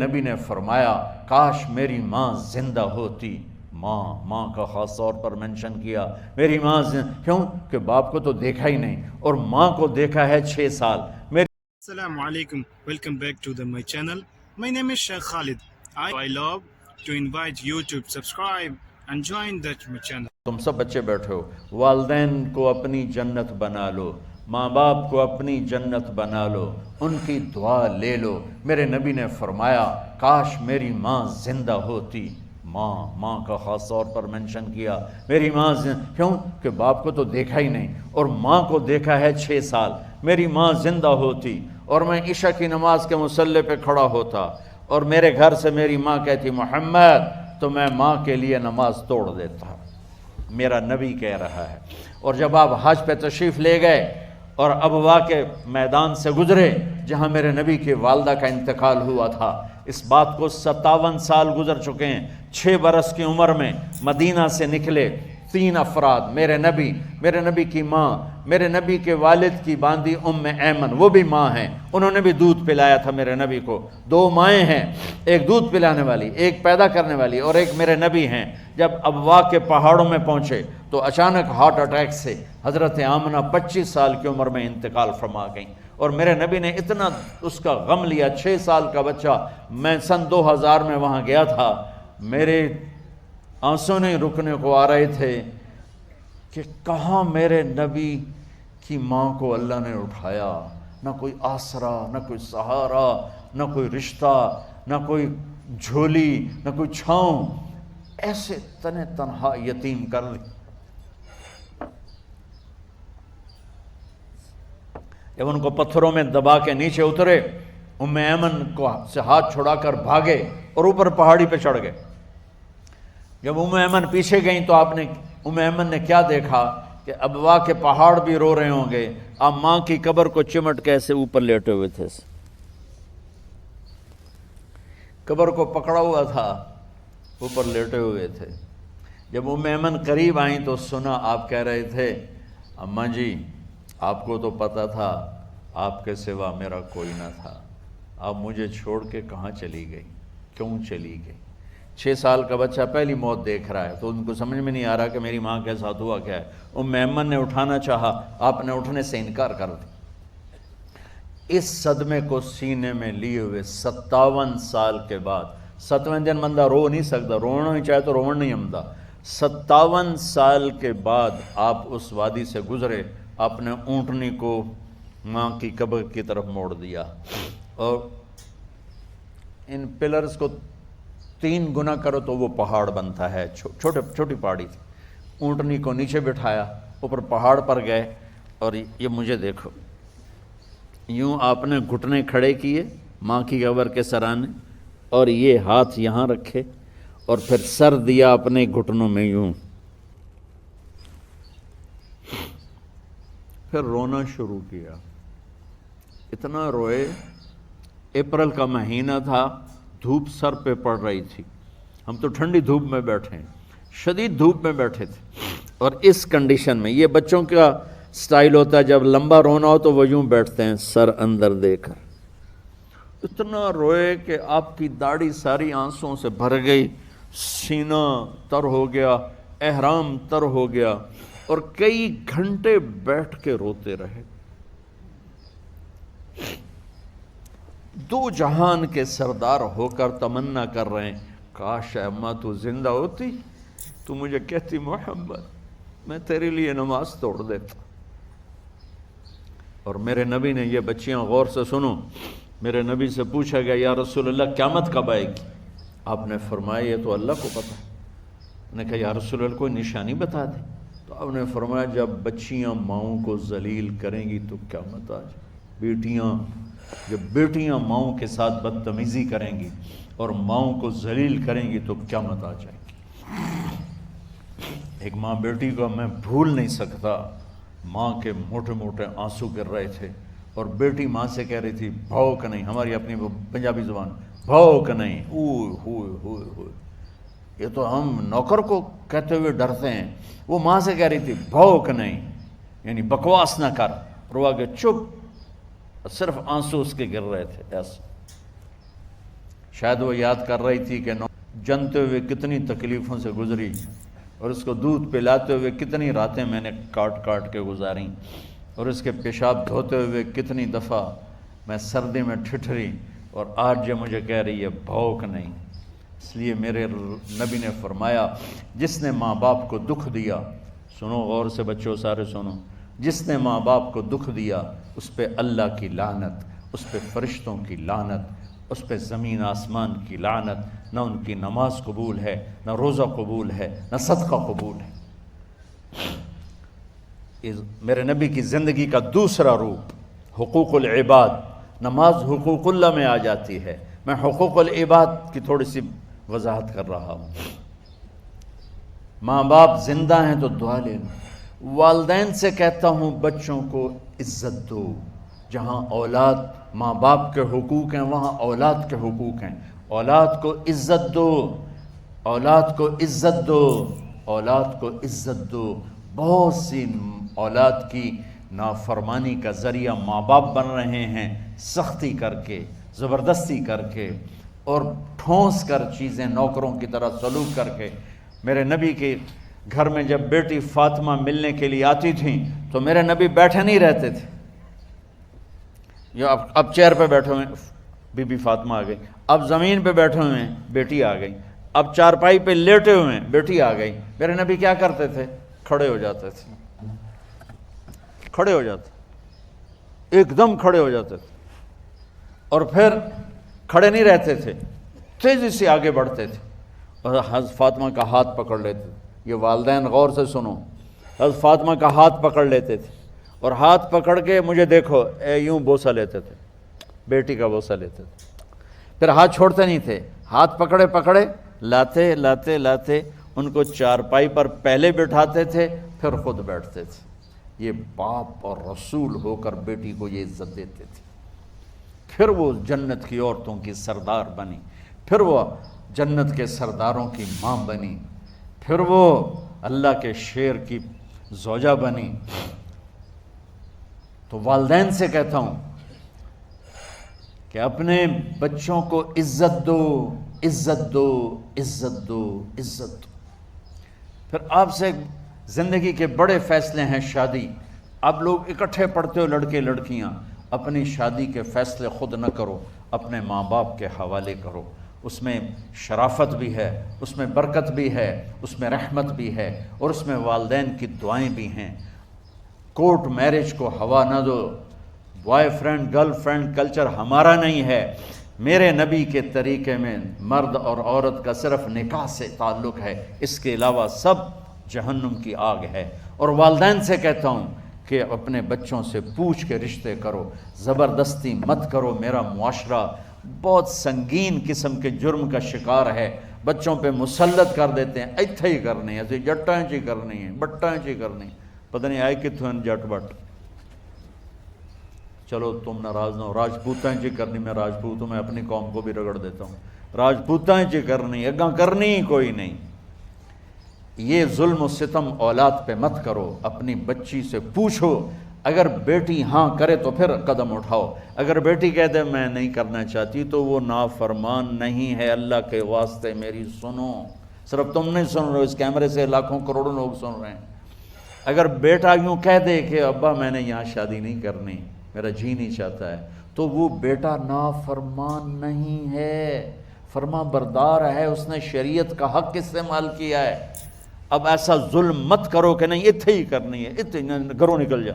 نبی نے فرمایا کاش میری ماں زندہ ہوتی. ماں کا خاص طور پر منشن کیا. میری ماں کیوں کہ باپ کو تو دیکھا ہی نہیں اور ماں کو دیکھا ہے 6 سال. Assalamu alaikum. Welcome back to my channel. My name is Sheikh Khalid. I love to invite you to subscribe and join my channel. تم سب بچے بیٹھے ہو. والدین کو اپنی جنت بنا لو, ماں باپ کو اپنی جنت بنا لو, ان کی دعا لے لو. میرے نبی نے فرمایا کاش میری ماں زندہ ہوتی. ماں کا خاص طور پر منشن کیا. میری ماں کیوں کہ باپ کو تو دیکھا ہی نہیں اور ماں کو دیکھا ہے 6 سال. میری ماں زندہ ہوتی اور میں عشاء کی نماز کے مصلی پہ کھڑا ہوتا اور میرے گھر سے میری ماں کہتی محمد, تو میں ماں کے لیے نماز توڑ دیتا. میرا نبی کہہ رہا ہے. اور جب آپ حج پہ تشریف لے گئے اور ابوا کے میدان سے گزرے جہاں میرے نبی کی والدہ کا انتقال ہوا تھا, اس بات کو 57 سال گزر چکے ہیں. 6 برس کی عمر میں مدینہ سے نکلے 3 افراد, میرے نبی کی ماں, میرے نبی کے والد کی باندی ایمن, وہ بھی ماں ہیں, انہوں نے بھی دودھ پلایا تھا میرے نبی کو. 2 مائیں ہیں, ایک دودھ پلانے والی, ایک پیدا کرنے والی, اور ایک میرے نبی ہیں. جب ابوا کے پہاڑوں میں پہنچے تو اچانک ہارٹ اٹیک سے حضرت آمنہ 25 سال کی عمر میں انتقال فرما گئیں. اور میرے نبی نے اتنا اس کا غم لیا. 6 سال کا بچہ, میں سن 2000 میں وہاں گیا تھا, میرے آنسوں نہیں رکنے کو آ رہے تھے کہ کہاں میرے نبی کی ماں کو اللہ نے اٹھایا. نہ کوئی آسرا, نہ کوئی سہارا, نہ کوئی رشتہ, نہ کوئی جھولی, نہ کوئی چھاؤں, ایسے تنہا یتیم کر دی. جب ان کو پتھروں میں دبا کے نیچے اترے, ایمن کو سے ہاتھ چھڑا کر بھاگے اور اوپر پہاڑی پہ چڑھ گئے. جب ایمن پیچھے گئیں تو ایمن نے کیا دیکھا کہ ابوا کے پہاڑ بھی رو رہے ہوں گے, آپ ماں کی قبر کو چمٹ کے ایسے اوپر لیٹے ہوئے تھے, قبر کو پکڑا ہوا تھا, اوپر لیٹے ہوئے تھے. جب ایمن قریب آئیں تو سنا آپ کہہ رہے تھے اماں جی آپ کو تو پتہ تھا آپ کے سوا میرا کوئی نہ تھا, آپ مجھے چھوڑ کے کہاں چلی گئی, کیوں چلی گئی. 6 سال کا بچہ پہلی موت دیکھ رہا ہے تو ان کو سمجھ میں نہیں آ رہا کہ میری ماں کے ساتھ ہوا کیا ہے. ایمن نے اٹھانا چاہا, آپ نے اٹھنے سے انکار کر دیا. اس صدمے کو سینے میں لیے ہوئے 57 سال کے بعد, 7ویں دن بندہ رو نہیں سکتا, رونا ہی چاہے تو رونا نہیں آمدا. 57 سال کے بعد آپ اس وادی سے گزرے, آپ نے اونٹنی کو ماں کی قبر کی طرف موڑ دیا اور ان پلرز کو 3 گنا کرو تو وہ پہاڑ بنتا ہے. چھوٹی پہاڑی تھی. اونٹنی کو نیچے بٹھایا, اوپر پہاڑ پر گئے اور یہ مجھے دیکھو, یوں آپ نے گھٹنے کھڑے کیے ماں کی قبر کے سرانے اور یہ ہاتھ یہاں رکھے اور پھر سر دیا اپنے گھٹنوں میں یوں, پھر رونا شروع کیا. اتنا روئے, اپریل کا مہینہ تھا, دھوپ سر پہ پڑ رہی تھی, ہم تو ٹھنڈی دھوپ میں بیٹھے ہیں, شدید دھوپ میں بیٹھے تھے. اور اس کنڈیشن میں یہ بچوں کا سٹائل ہوتا ہے, جب لمبا رونا ہو تو وہ یوں بیٹھتے ہیں سر اندر دے کر. اتنا روئے کہ آپ کی داڑھی ساری آنسوں سے بھر گئی, سینہ تر ہو گیا, احرام تر ہو گیا اور کئی گھنٹے بیٹھ کے روتے رہے. 2 جہان کے سردار ہو کر تمنا کر رہے ہیں کاش اماں تو زندہ ہوتی, تو مجھے کہتی محمد میں تیرے لیے نماز توڑ دیتا. اور میرے نبی نے, یہ بچیاں غور سے سنو, میرے نبی سے پوچھا گیا یا رسول اللہ قیامت کب آئے گی؟ آپ نے فرمایا یہ تو اللہ کو پتہ. نے کہا یا رسول اللہ کوئی نشانی بتا دیں. تو آپ نے فرمایا جب بچیاں ماؤں کو ذلیل کریں گی تو قیامت آ جائے. جب بیٹیاں ماؤں کے ساتھ بدتمیزی کریں گی اور ماؤں کو ذلیل کریں گی تو قیامت آ جائے گی. ایک ماں بیٹی کو میں بھول نہیں سکتا, ماں کے موٹے موٹے آنسو گر رہے تھے اور بیٹی ماں سے کہہ رہی تھی بھوک نہیں, ہماری اپنی پنجابی زبان بھوک نہیں, ہوئے یہ تو ہم نوکر کو کہتے ہوئے ڈرتے ہیں, وہ ماں سے کہہ رہی تھی بھوک نہیں, یعنی بکواس نہ کر. رو آگے چپ, صرف آنسو اس کے گر رہے تھے ایسا. شاید وہ یاد کر رہی تھی کہ جنتے ہوئے کتنی تکلیفوں سے گزری اور اس کو دودھ پلاتے ہوئے کتنی راتیں میں نے کاٹ کاٹ کے گزاریں اور اس کے پیشاب دھوتے ہوئے کتنی دفعہ میں سردی میں ٹھٹھری، اور آج یہ مجھے کہہ رہی ہے بھوک نہیں۔ اس لیے میرے نبی نے فرمایا جس نے ماں باپ کو دکھ دیا، سنو غور سے بچوں سارے سنو، جس نے ماں باپ کو دکھ دیا اس پہ اللہ کی لعنت، اس پہ فرشتوں کی لعنت، اس پہ زمین آسمان کی لعنت، نہ ان کی نماز قبول ہے، نہ روزہ قبول ہے، نہ صدقہ قبول ہے۔ میرے نبی کی زندگی کا دوسرا روپ حقوق العباد، نماز حقوق اللہ میں آ جاتی ہے، میں حقوق العباد کی تھوڑی سی وضاحت کر رہا ہوں۔ ماں باپ زندہ ہیں تو دعا لے لو۔ والدین سے کہتا ہوں بچوں کو عزت دو، جہاں اولاد ماں باپ کے حقوق ہیں وہاں اولاد کے حقوق ہیں، اولاد کو عزت دو، اولاد کو عزت دو، اولاد کو عزت دو۔ بہت سی اولاد کی نافرمانی کا ذریعہ ماں باپ بن رہے ہیں، سختی کر کے، زبردستی کر کے اور ٹھونس کر چیزیں نوکروں کی طرح سلوک کر کے۔ میرے نبی کے گھر میں جب بیٹی فاطمہ ملنے کے لیے آتی تھیں تو میرے نبی بیٹھے نہیں رہتے تھے، یہ اب چیئر پہ بیٹھے ہوئے بی بی فاطمہ آ گئی، اب زمین پہ بیٹھے ہوئے ہیں بیٹی آ گئی، اب چارپائی پہ لیٹے ہوئے ہیں بیٹی آ گئی۔ میرے نبی کیا کرتے تھے؟ کھڑے ہو جاتے تھے، کھڑے ہو جاتے، ایک دم کھڑے ہو جاتے تھے، اور پھر کھڑے نہیں رہتے تھے، تیزی سے آگے بڑھتے تھے اور حضرت فاطمہ کا ہاتھ پکڑ لیتے تھے۔ یہ والدین غور سے سنو، حضرت فاطمہ کا ہاتھ پکڑ لیتے تھے اور ہاتھ پکڑ کے مجھے دیکھو یوں بوسہ لیتے تھے، بیٹی کا بوسہ لیتے تھے، پھر ہاتھ چھوڑتے نہیں تھے، ہاتھ پکڑے پکڑے لاتے لاتے لاتے ان کو چارپائی پر پہلے بٹھاتے تھے پھر خود بیٹھتے تھے۔ یہ باپ اور رسول ہو کر بیٹی کو یہ عزت دیتے تھے۔ پھر وہ جنت کی عورتوں کی سردار بنی، پھر وہ جنت کے سرداروں کی ماں بنی، پھر وہ اللہ کے شیر کی زوجہ بنی۔ تو والدین سے کہتا ہوں کہ اپنے بچوں کو عزت دو، عزت دو، عزت دو، عزت دو۔ پھر آپ سے زندگی کے بڑے فیصلے ہیں شادی۔ اب لوگ اکٹھے پڑھتے ہو لڑکے لڑکیاں، اپنی شادی کے فیصلے خود نہ کرو، اپنے ماں باپ کے حوالے کرو۔ اس میں شرافت بھی ہے، اس میں برکت بھی ہے، اس میں رحمت بھی ہے، اور اس میں والدین کی دعائیں بھی ہیں۔ کورٹ میرج کو ہوا نہ دو، boyfriend girlfriend culture ہمارا نہیں ہے۔ میرے نبی کے طریقے میں مرد اور عورت کا صرف نکاح سے تعلق ہے، اس کے علاوہ سب جہنم کی آگ ہے۔ اور والدین سے کہتا ہوں کہ اپنے بچوں سے پوچھ کے رشتے کرو، زبردستی مت کرو۔ میرا معاشرہ بہت سنگین قسم کے جرم کا شکار ہے، بچوں پہ مسلط کر دیتے ہیں، ایتھے ہی کرنی ہے، جٹائیں چی کرنی ہے، بٹائیں چی کرنی، پتہ نہیں آئے کتوں جٹ بٹ۔ چلو تم ناراض نہ ہو، راجپوتائیں چی کرنی، میں راجپوت ہوں، میں اپنی قوم کو بھی رگڑ دیتا ہوں، راجپوتائیں چی کرنی، اگاں کرنی ہی کوئی نہیں۔ یہ ظلم و ستم اولاد پہ مت کرو، اپنی بچی سے پوچھو، اگر بیٹی ہاں کرے تو پھر قدم اٹھاؤ، اگر بیٹی کہہ دے میں نہیں کرنا چاہتی تو وہ نافرمان نہیں ہے۔ اللہ کے واسطے میری سنو، صرف تم نہیں سن رہے ہو، اس کیمرے سے لاکھوں کروڑوں لوگ سن رہے ہیں۔ اگر بیٹا یوں کہہ دے کہ ابا میں نے یہاں شادی نہیں کرنی، میرا جی نہیں چاہتا ہے، تو وہ بیٹا نافرمان نہیں ہے، فرما بردار ہے، اس نے شریعت کا حق استعمال کیا ہے۔ اب ایسا ظلم مت کرو کہ نہیں اتھے ہی کرنی ہے، اتھے گھروں نکل جا۔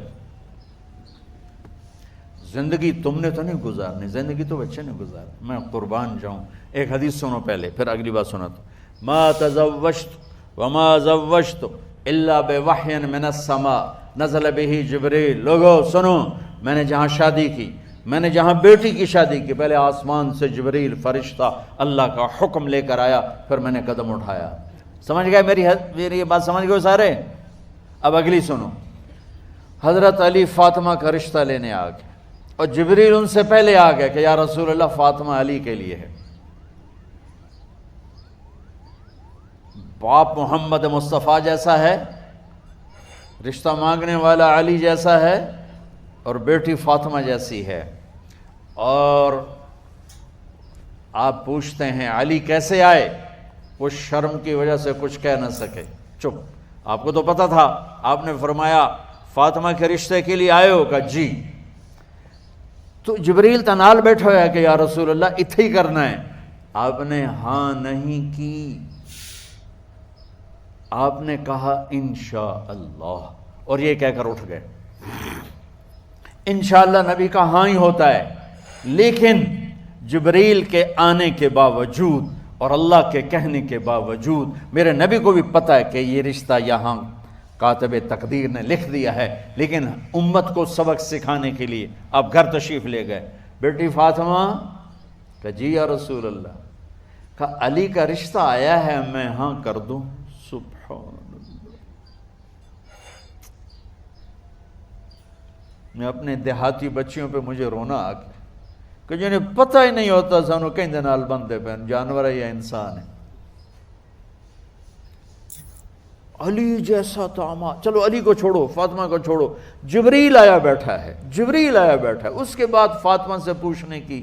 زندگی تم نے تو نہیں گزارنی، زندگی تو بچے نے گزارنی۔ میں قربان جاؤں، ایک حدیث سنو پہلے پھر اگلی بات سناتا ہوں۔ ما تزوجت وما زوجت الا بوحی من السماء نزل به جبریل۔ لوگو سنو، میں نے جہاں شادی کی، میں نے جہاں بیٹی کی شادی کی، پہلے آسمان سے جبریل فرشتہ اللہ کا حکم لے کر آیا، پھر میں نے قدم اٹھایا۔ سمجھ گئے میری یہ بات؟ سمجھ گئے سارے؟ اب اگلی سنو۔ حضرت علی فاطمہ کا رشتہ لینے آ گئے اور جبریل ان سے پہلے آ گئے کہ یا رسول اللہ فاطمہ علی کے لیے ہے۔ باپ محمد مصطفیٰ جیسا ہے، رشتہ مانگنے والا علی جیسا ہے، اور بیٹی فاطمہ جیسی ہے، اور آپ پوچھتے ہیں علی کیسے آئے؟ وہ شرم کی وجہ سے کچھ کہہ نہ سکے، چپ۔ آپ کو تو پتہ تھا، آپ نے فرمایا فاطمہ کے رشتے کے لیے آئے ہو؟ کہا جی۔ تو جبریل تنال بیٹھا ہوا ہے کہ یا رسول اللہ اتھے ہی کرنا ہے۔ آپ نے ہاں نہیں کی، آپ نے کہا انشاءاللہ، اور یہ کہہ کر اٹھ گئے۔ انشاءاللہ نبی کا ہاں ہی ہوتا ہے، لیکن جبریل کے آنے کے باوجود اور اللہ کے کہنے کے باوجود میرے نبی کو بھی پتہ ہے کہ یہ رشتہ یہاں کاتب تقدیر نے لکھ دیا ہے، لیکن امت کو سبق سکھانے کے لیے آپ گھر تشریف لے گئے۔ بیٹی فاطمہ؟ کہ جی یا رسول اللہ۔ کہا علی کا رشتہ آیا ہے، میں ہاں کر دوں؟ سبحان اللہ۔ میں اپنے دیہاتی بچیوں پہ مجھے رونا آ گیا کہ جنہیں پتہ ہی نہیں ہوتا سانو کہیں دے نال بندے پہ جانور ہے یا انسان ہے۔ علی جیسا داماد، چلو علی کو چھوڑو، فاطمہ کو چھوڑو، جبریل آیا بیٹھا ہے، جبریل آیا بیٹھا ہے۔ اس کے بعد فاطمہ سے پوچھنے کی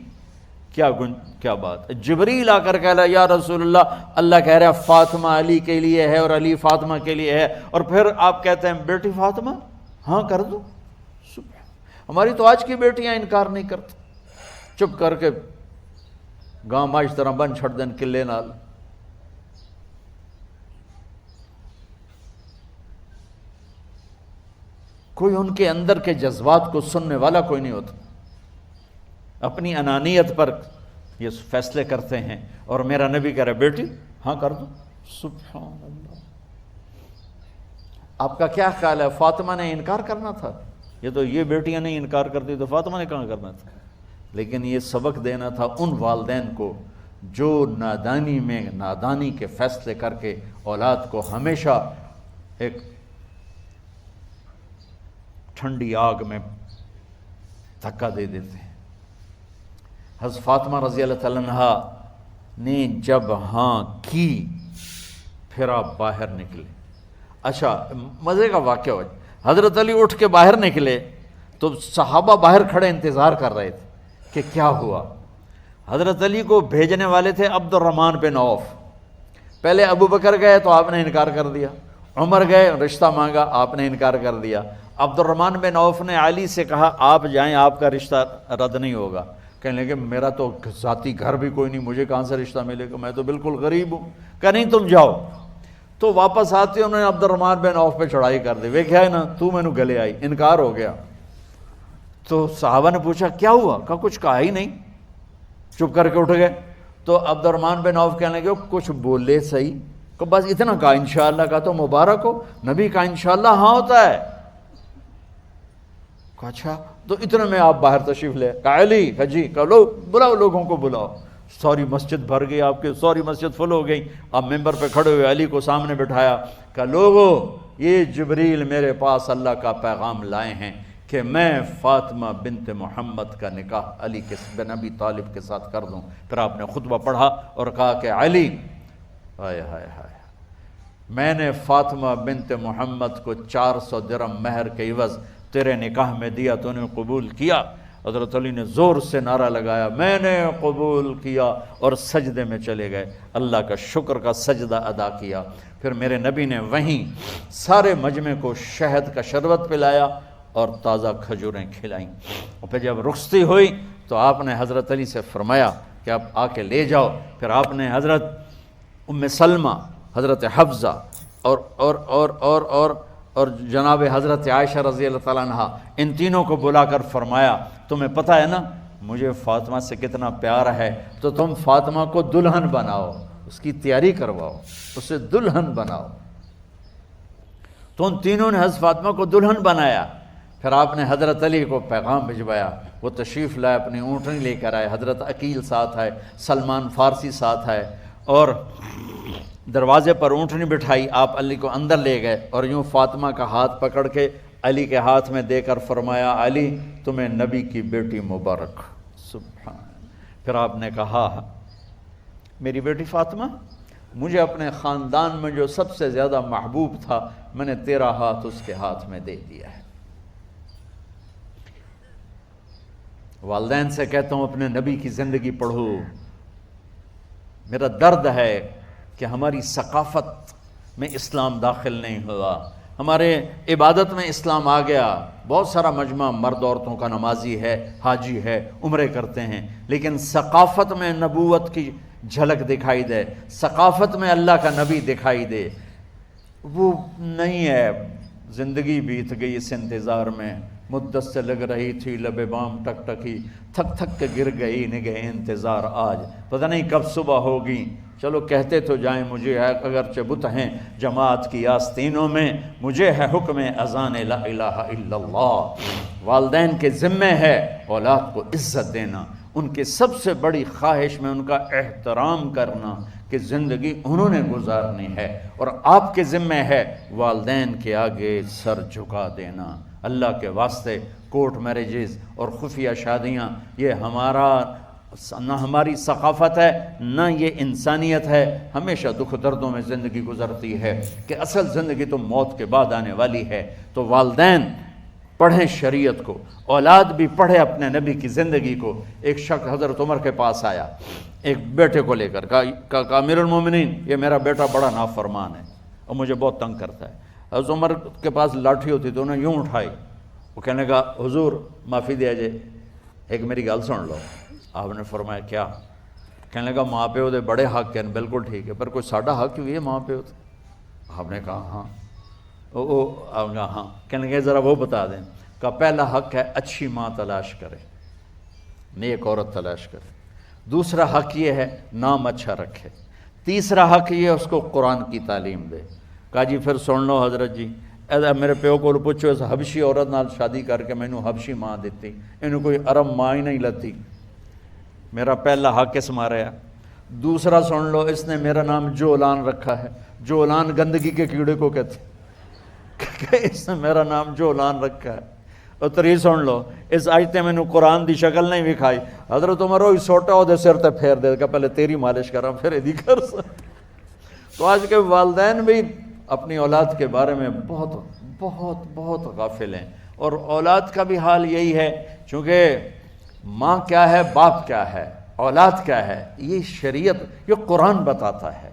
کیا بات؟ جبریل آ کر کہہ رہا یا رسول اللہ، اللہ کہہ رہا فاطمہ علی کے لیے ہے اور علی فاطمہ کے لیے ہے، اور پھر آپ کہتے ہیں بیٹی فاطمہ ہاں کر دو۔ ہماری تو آج کی بیٹیاں انکار نہیں کرتی، چپ کر کے گاں ماں اس طرح بن چھڑ دین کلے نال۔ کوئی ان کے اندر کے جذبات کو سننے والا کوئی نہیں ہوتا، اپنی انانیت پر یہ فیصلے کرتے ہیں، اور میرا نبی کہہ رہا بیٹی ہاں کر دو۔ سبحان اللہ۔ آپ کا کیا خیال ہے فاطمہ نے انکار کرنا تھا؟ یہ تو یہ بیٹیاں نہیں انکار کرتی تو فاطمہ نے کہاں کرنا تھا؟ لیکن یہ سبق دینا تھا ان والدین کو جو نادانی میں نادانی کے فیصلے کر کے اولاد کو ہمیشہ ایک ٹھنڈی آگ میں دھکا دے دیتے ہیں۔ حضرت فاطمہ رضی اللہ تعالیٰ عنہا نے جب ہاں کی، پھر آپ باہر نکلے۔ اچھا مزے کا واقعہ ہو، حضرت علی اٹھ کے باہر نکلے تو صحابہ باہر کھڑے انتظار کر رہے تھے کہ کیا ہوا۔ حضرت علی کو بھیجنے والے تھے عبد الرحمن بن عوف۔ پہلے ابو بکر گئے تو آپ نے انکار کر دیا، عمر گئے رشتہ مانگا، آپ نے انکار کر دیا۔ عبد الرحمن بن عوف نے علی سے کہا آپ جائیں، آپ کا رشتہ رد نہیں ہوگا۔ کہنے لگے میرا تو ذاتی گھر بھی کوئی نہیں، مجھے کہاں سے رشتہ ملے گا، میں تو بالکل غریب ہوں۔ کہا نہیں تم جاؤ۔ تو واپس آتے انہوں نے عبد الرحمن بن عوف پہ چڑھائی کر دی، ویکھیا ہے نا تو میں نو گلے آئی، انکار ہو گیا۔ تو صحابہ نے پوچھا کیا ہوا؟ کہا کچھ کہا ہی نہیں، چپ کر کے اٹھ گئے۔ تو عبد الرحمن بن عوف کہنے لگے کچھ بولے صحیح، کہ بس اتنا کہا انشاءاللہ کا تو مبارک ہو، نبی کا انشاءاللہ ہاں ہوتا ہے۔ کہا اچھا، تو اتنے میں آپ باہر تشریف لے۔ کہا علی، کہا جی، کہا لو بلاؤ، لوگوں کو بلاؤ۔ ساری مسجد بھر گئی، آپ کے ساری مسجد فل ہو گئی۔ آپ ممبر پہ کھڑے ہوئے علی کو سامنے بٹھایا، کہا لوگو یہ جبریل میرے پاس اللہ کا پیغام لائے ہیں کہ میں فاطمہ بنت محمد کا نکاح علی بن ابی طالب کے ساتھ کر دوں۔ پھر آپ نے خطبہ پڑھا اور کہا کہ علی، ہائے ہائے ہائے، میں نے فاطمہ بنت محمد کو 400 درہم مہر کے عوض تیرے نکاح میں دیا، تو نے قبول کیا؟ حضرت علی نے زور سے نعرہ لگایا میں نے قبول کیا، اور سجدے میں چلے گئے، اللہ کا شکر کا سجدہ ادا کیا۔ پھر میرے نبی نے وہیں سارے مجمع کو شہد کا شربت پلایا اور تازہ کھجوریں کھلائیں، اور پھر جب رخصتی ہوئی تو آپ نے حضرت علی سے فرمایا کہ آپ آ کے لے جاؤ۔ پھر آپ نے حضرت ام سلمہ، حضرت حفصہ اور جناب حضرت عائشہ رضی اللہ تعالیٰ عنہ، ان تینوں کو بلا کر فرمایا تمہیں پتہ ہے نا مجھے فاطمہ سے کتنا پیار ہے، تو تم فاطمہ کو دلہن بناؤ، اس کی تیاری کرواؤ، اسے دلہن بناؤ۔ تو ان تینوں نے حضرت فاطمہ کو دلہن بنایا۔ پھر آپ نے حضرت علی کو پیغام بھجوایا، وہ تشریف لائے، اپنی اونٹنی لے کر آئے، حضرت عقیل ساتھ ہے، سلمان فارسی ساتھ ہے، اور دروازے پر اونٹنی بٹھائی، آپ علی کو اندر لے گئے اور یوں فاطمہ کا ہاتھ پکڑ کے علی کے ہاتھ میں دے کر فرمایا علی تمہیں نبی کی بیٹی مبارک۔ سبحان۔ پھر آپ نے کہا میری بیٹی فاطمہ، مجھے اپنے خاندان میں جو سب سے زیادہ محبوب تھا میں نے تیرا ہاتھ اس کے ہاتھ میں دے دیا ہے۔ والدین سے کہتا ہوں اپنے نبی کی زندگی پڑھو، میرا درد ہے کہ ہماری ثقافت میں اسلام داخل نہیں ہوا، ہمارے عبادت میں اسلام آ گیا، بہت سارا مجمع مرد عورتوں کا نمازی ہے، حاجی ہے، عمرے کرتے ہیں، لیکن ثقافت میں نبوت کی جھلک دکھائی دے، ثقافت میں اللہ کا نبی دکھائی دے، وہ نہیں ہے۔ زندگی بیت گئی اس انتظار میں، مدت سے لگ رہی تھی لب بام ٹک ٹکی، تھک تھک کے گر گئی نگہ انتظار آج، پتہ نہیں کب صبح ہوگی۔ چلو کہتے تو جائیں مجھے ہے اگرچہ بت ہیں جماعت کی آستینوں میں، مجھے ہے حکم اذان لا الہ الا اللہ۔ والدین کے ذمہ ہے اولاد کو عزت دینا، ان کے سب سے بڑی خواہش میں ان کا احترام کرنا کہ زندگی انہوں نے گزارنی ہے، اور آپ کے ذمہ ہے والدین کے آگے سر جھکا دینا۔ اللہ کے واسطے کورٹ میرجز اور خفیہ شادیاں یہ نہ ہماری ثقافت ہے نہ یہ انسانیت ہے، ہمیشہ دکھ دردوں میں زندگی گزرتی ہے کہ اصل زندگی تو موت کے بعد آنے والی ہے۔ تو والدین پڑھیں شریعت کو، اولاد بھی پڑھے اپنے نبی کی زندگی کو۔ ایک شخص حضرت عمر کے پاس آیا ایک بیٹے کو لے کر، کہا امیر المومنین یہ میرا بیٹا بڑا نافرمان ہے اور مجھے بہت تنگ کرتا ہے۔ حضرت عمر کے پاس لاٹھی ہوتی تو انہیں یوں اٹھائی، وہ کہنے لگا حضور معافی دیا جائے، ایک میری گل سن لو۔ آپ نے فرمایا کیا؟ کہنے لگا ماں پیو دے بڑے حق ہیں، بالکل ٹھیک ہے، پر کوئی ساڈا حق بھی ہے ماں پیو تے؟ آپ نے کہا ہاں۔ آپ نے کہا ہاں۔ کہنے لگے ذرا وہ بتا دیں۔ کہا پہلا حق ہے اچھی ماں تلاش کرے، نیک عورت تلاش کرے۔ دوسرا حق یہ ہے نام اچھا رکھے۔ تیسرا حق یہ ہے اس کو قرآن کی تعلیم دے۔ کہا جی پھر سن لو حضرت جی، میرے پیو کو پوچھو اس حبشی عورت نال شادی کر کے مینوں حبشی ماں دیتی، انہوں کوئی عرب ماں ہی نہیں لتی، میرا پہلا حق اس مارا ہے۔ دوسرا سن لو، اس نے میرا نام جولان رکھا ہے، جولان گندگی کے کیڑے کو کہتے کہ اس نے میرا نام جولان رکھا ہے۔ اور تری سن لو، اس آج تے مینوں قرآن دی شکل نہیں وکھائی، حضرت عمر ہوئی سوٹا او دے سر تے پھیر دے کہ پہلے تیری مالش کراں پھر ایدی کر سا۔ تو آج کے والدین بھی اپنی اولاد کے بارے میں بہت بہت بہت غافل ہیں، اور اولاد کا بھی حال یہی ہے، چونکہ ماں کیا ہے، باپ کیا ہے، اولاد کیا ہے، یہ شریعت، یہ قرآن بتاتا ہے۔